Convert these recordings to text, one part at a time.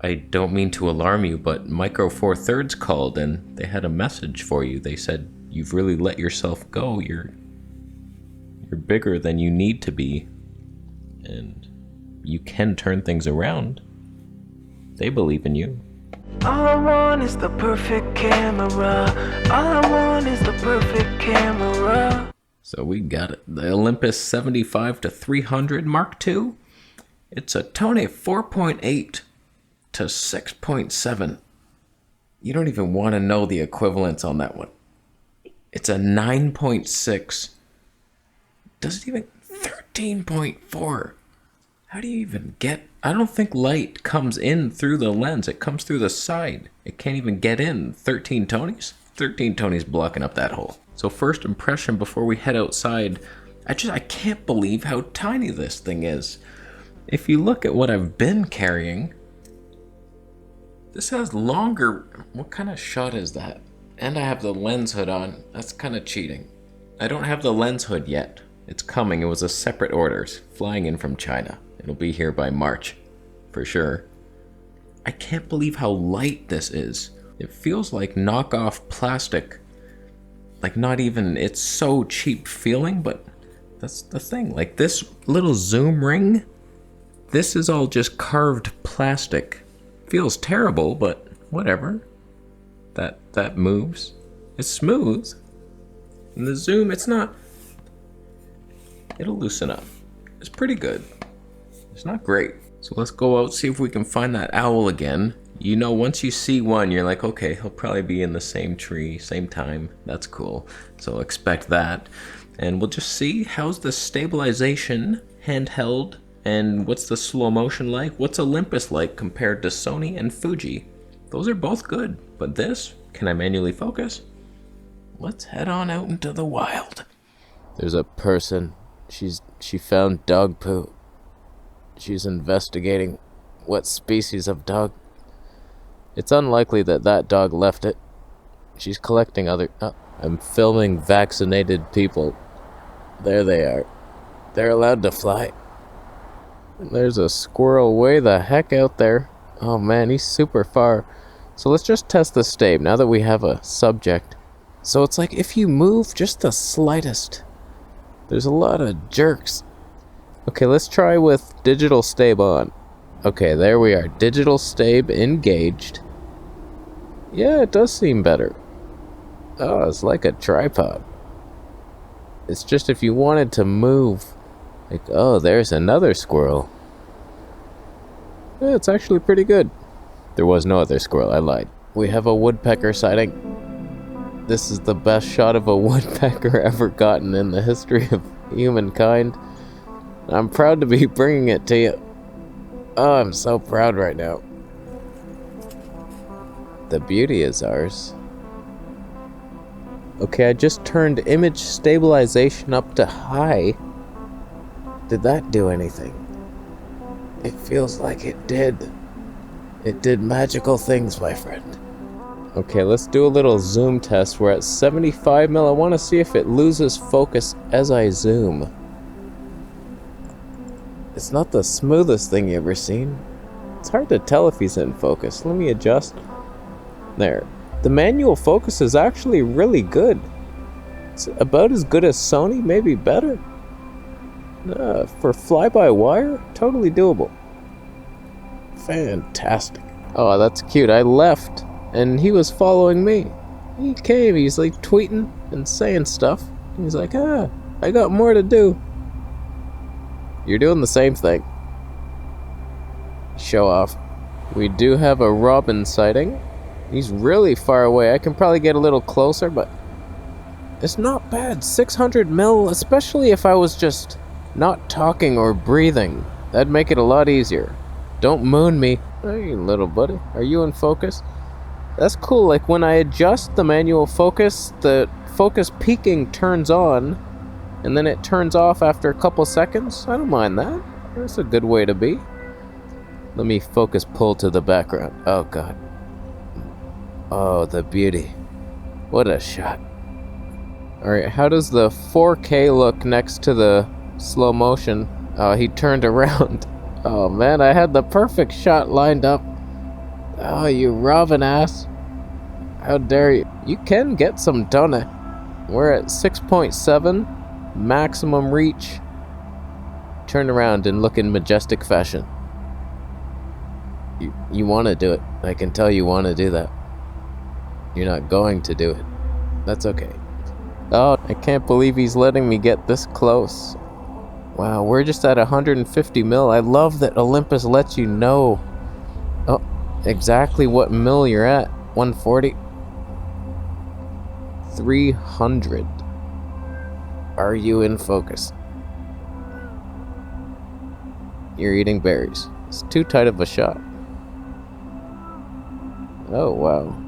I don't mean to alarm you, but Micro Four Thirds called and they had a message for you. They said you've really let yourself go. You're bigger than you need to be, and you can turn things around. They believe in you. All I want is the perfect camera. All I want is the perfect camera. So we got it. The Olympus 75 to 300 Mark II. It's a Tone 4.8 to 6.7. You don't even want to know the equivalents on that one. It's a 9.6. Doesn't even 13.4. How do you even get? I don't think light comes in through the lens. It comes through the side. It can't even get in 13 Tonys. 13 Tonys blocking up that hole. So first impression before we head outside, I can't believe how tiny this thing is. If you look at what I've been carrying, this has longer. What kind of shot is that? And I have the lens hood on. That's kind of cheating. I don't have the lens hood yet. It's coming. It was a separate order. It's flying in from China. It'll be here by March, for sure. I can't believe how light this is. It feels like knockoff plastic. Like not even, it's so cheap feeling, but that's the thing. Like this little zoom ring, this is all just carved plastic. Feels terrible, but whatever. That moves. It's smooth. And the zoom, it's not, it'll loosen up. It's pretty good. It's not great. So let's go out, see if we can find that owl again. You know, once you see one, you're like, okay, he'll probably be in the same tree, same time. That's cool. So expect that. And we'll just see how's the stabilization handheld and what's the slow motion like? What's Olympus like compared to Sony and Fuji? Those are both good, but this, can I manually focus? Let's head on out into the wild. There's a person. She found dog poo. She's investigating what species of dog. It's unlikely that dog left it. She's collecting other... I'm filming vaccinated people. There they are. They're allowed to fly. There's a squirrel way the heck out there. Oh man, he's super far. So let's just test the stabe now that we have a subject. So it's like if you move just the slightest, there's a lot of jerks. Okay, let's try with digital stabe on. Okay, there we are. Digital stabe engaged. Yeah, it does seem better. Oh, it's like a tripod. It's just if you wanted to move, like, oh, there's another squirrel. Yeah, it's actually pretty good. There was no other squirrel, I lied. We have a woodpecker sighting. This is the best shot of a woodpecker ever gotten in the history of humankind. I'm proud to be bringing it to you. Oh, I'm so proud right now. The beauty is ours. Okay, I just turned image stabilization up to high. Did that do anything? It feels like it did. It did magical things, my friend. Okay, let's do a little zoom test. We're at 75 mil. I want to see if it loses focus as I zoom. It's not the smoothest thing you ever seen. It's hard to tell if he's in focus. Let me adjust. There. The manual focus is actually really good. It's about as good as Sony, maybe better. For fly-by-wire, totally doable. Fantastic. Oh, that's cute. I left, and he was following me. He came, he's like tweeting and saying stuff. He's like, I got more to do. You're doing the same thing. Show off. We do have a robin sighting. He's really far away. I can probably get a little closer, but it's not bad. 600 mil, especially if I was just not talking or breathing. That'd make it a lot easier. Don't moon me. Hey, little buddy. Are you in focus? That's cool. Like when I adjust the manual focus, the focus peaking turns on, and then it turns off after a couple seconds. I don't mind that. That's a good way to be. Let me focus pull to the background. Oh, God. Oh, the beauty. What a shot. Alright, how does the 4K look next to the slow motion? Oh, he turned around. Oh man, I had the perfect shot lined up. Oh, you robbing ass. How dare you. You can get some, don't it? We're at 6.7, maximum reach. Turn around and look in majestic fashion. You want to do it. I can tell you want to do that. You're not going to do it. That's okay. Oh, I can't believe he's letting me get this close. Wow, we're just at 150 mil. I love that Olympus lets you know exactly what mil you're at. 140. 300. Are you in focus? You're eating berries. It's too tight of a shot. Oh, wow.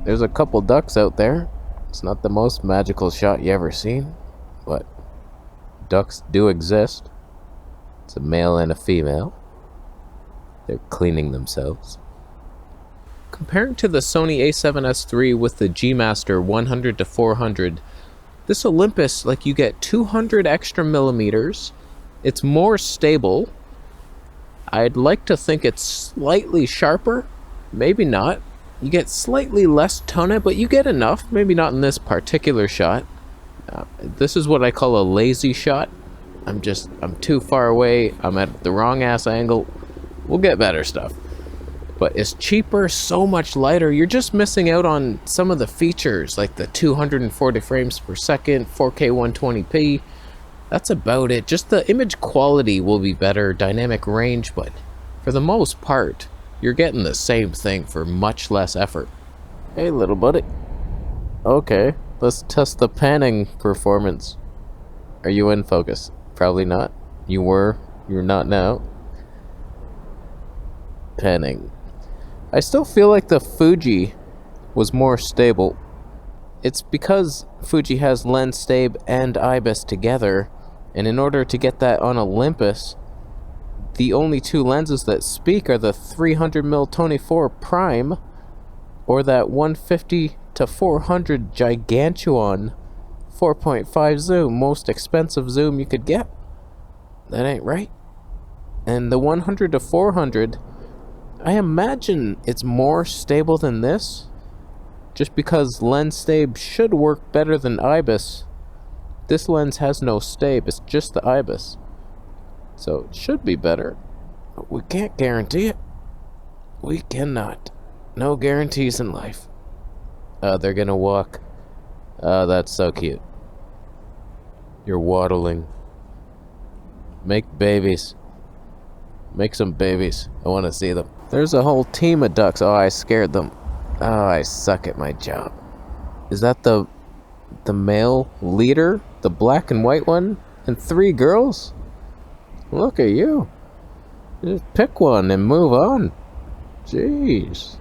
There's a couple ducks out there. It's not the most magical shot you ever seen, but ducks do exist. It's a male and a female. They're cleaning themselves. Comparing to the Sony A7S III with the G Master 100 to 400, this Olympus, like, you get 200 extra millimeters. It's more stable. I'd like to think it's slightly sharper. Maybe not. You get slightly less tone, but you get enough. Maybe not in this particular shot. This is what I call a lazy shot. I'm too far away. I'm at the wrong ass angle. We'll get better stuff. But it's cheaper, so much lighter. You're just missing out on some of the features, like the 240 frames per second, 4K 120p. That's about it. Just the image quality will be better, dynamic range, but for the most part, you're getting the same thing for much less effort. Hey, little buddy. Okay, let's test the panning performance. Are you in focus? Probably not. You were. You're not now. Panning. I still feel like the Fuji was more stable. It's because Fuji has lens stab and IBIS together, and in order to get that on Olympus, the only two lenses that speak are the 300mm 24 prime or that 150 to 400 gigantuan 4.5 zoom, most expensive zoom you could get. That ain't right. And the 100 to 400, I imagine it's more stable than this, just because lens stab should work better than IBIS. This lens has no stab, it's just the IBIS. So it should be better, but we can't guarantee it. We cannot. No guarantees in life. They're gonna walk. That's so cute. You're waddling. Make babies. Make some babies. I want to see them. There's a whole team of ducks. Oh, I scared them. Oh, I suck at my job. Is that the male leader? The black and white one? And 3 girls? Look at you. Just pick one and move on. Jeez.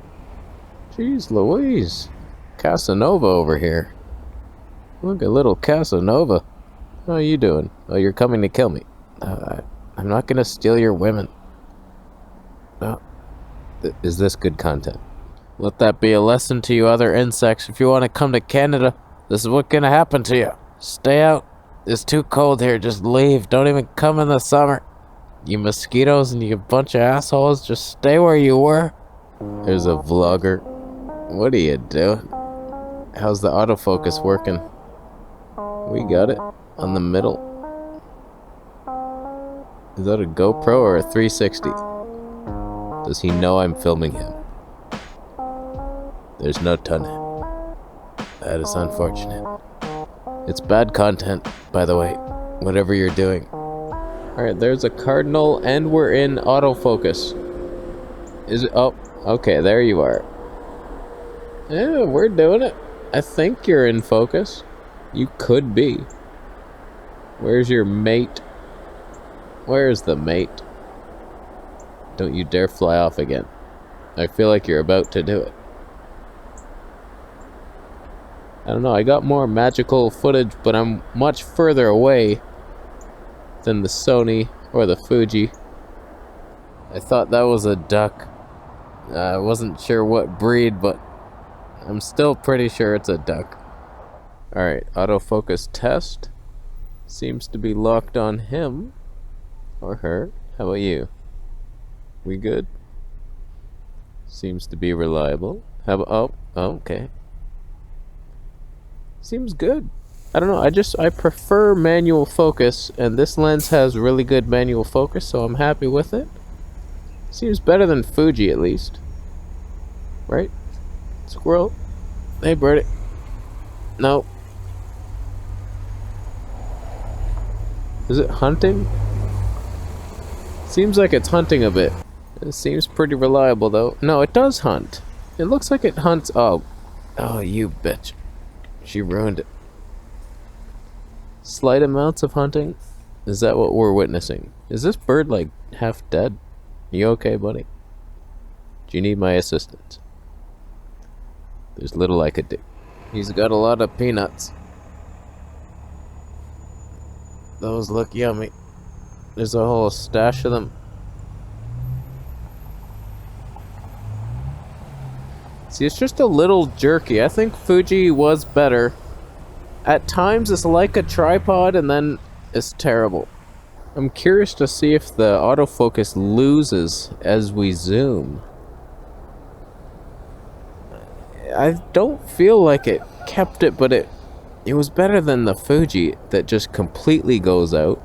Jeez Louise. Casanova over here. Look at little Casanova. How are you doing? Oh, you're coming to kill me. I'm not gonna steal your women. Oh, is this good content? Let that be a lesson to you other insects. If you want to come to Canada, this is what's gonna happen to you. Stay out. It's too cold here. Just leave. Don't even come in the summer. You mosquitoes and you bunch of assholes, just stay where you were. There's a vlogger. What are you doing? How's the autofocus working? We got it on the middle. Is that a GoPro or a 360? Does he know I'm filming him? There's no tunnel. That is unfortunate. It's bad content, by the way, whatever you're doing. Alright, there's a cardinal and we're in autofocus. Is it? Oh, okay, there you are. Yeah, we're doing it. I think you're in focus. You could be. Where's your mate? Where's the mate? Don't you dare fly off again. I feel like you're about to do it. I don't know, I got more magical footage, but I'm much further away than the Sony or the Fuji. I thought that was a duck. I wasn't sure what breed, but I'm still pretty sure it's a duck. Alright, autofocus test. Seems to be locked on him. Or her. How about you? We good? Seems to be reliable. How about... Oh, okay. Seems good. I don't know, I prefer manual focus, and this lens has really good manual focus, so I'm happy with it. Seems better than Fuji, at least. Right? Squirrel? Hey, birdie. No. Is it hunting? Seems like it's hunting a bit. It seems pretty reliable, though. No, it does hunt. It looks like it hunts... Oh, you bitch. She ruined it. Slight amounts of hunting? Is that what we're witnessing? Is this bird, like, half dead? You okay, buddy? Do you need my assistance? There's little I could do. He's got a lot of peanuts. Those look yummy. There's a whole stash of them. See, it's just a little jerky. I think Fuji was better. At times it's like a tripod and then it's terrible. I'm curious to see if the autofocus loses as we zoom. I don't feel like it kept it, but it was better than the Fuji that just completely goes out.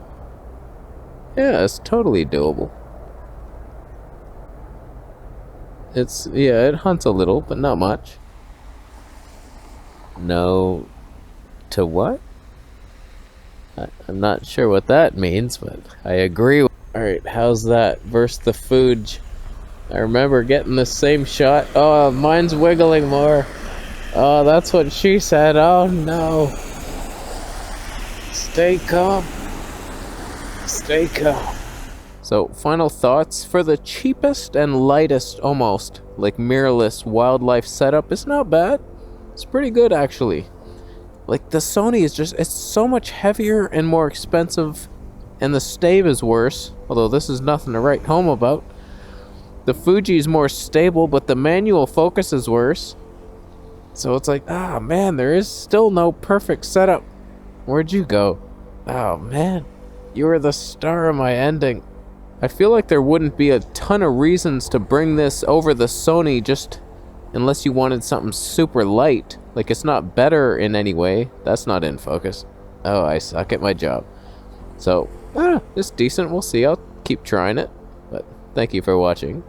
Yeah, it's totally doable. It hunts a little, but not much. No to what? I'm not sure what that means, but I agree. Alright, how's that versus the Fuji? I remember getting the same shot. Oh, mine's wiggling more. Oh, that's what she said. Oh no. Stay calm. Stay calm. So, final thoughts. For the cheapest and lightest, almost, like mirrorless wildlife setup, it's not bad. It's pretty good, actually. Like, the Sony is just, it's so much heavier and more expensive, and the stave is worse, although this is nothing to write home about. The Fuji is more stable, but the manual focus is worse. So it's like, ah, man, there is still no perfect setup. Where'd you go? Oh, man. You were the star of my ending. I feel like there wouldn't be a ton of reasons to bring this over the Sony just unless you wanted something super light. Like, it's not better in any way. That's not in focus. Oh, I suck at my job. So, it's decent. We'll see. I'll keep trying it. But thank you for watching.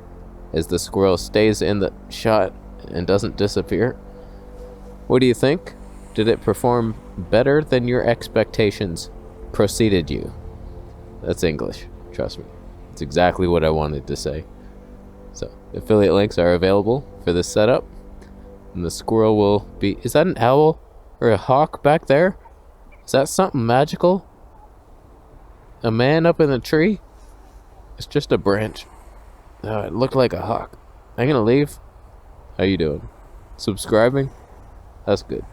As the squirrel stays in the shot and doesn't disappear. What do you think? Did it perform better than your expectations preceded you? That's English. Trust me. It's exactly what I wanted to say. So, affiliate links are available for this setup. And the squirrel will be... Is that an owl? Or a hawk back there? Is that something magical? A man up in the tree? It's just a branch. Oh, it looked like a hawk. I'm gonna leave. How you doing? Subscribing? That's good.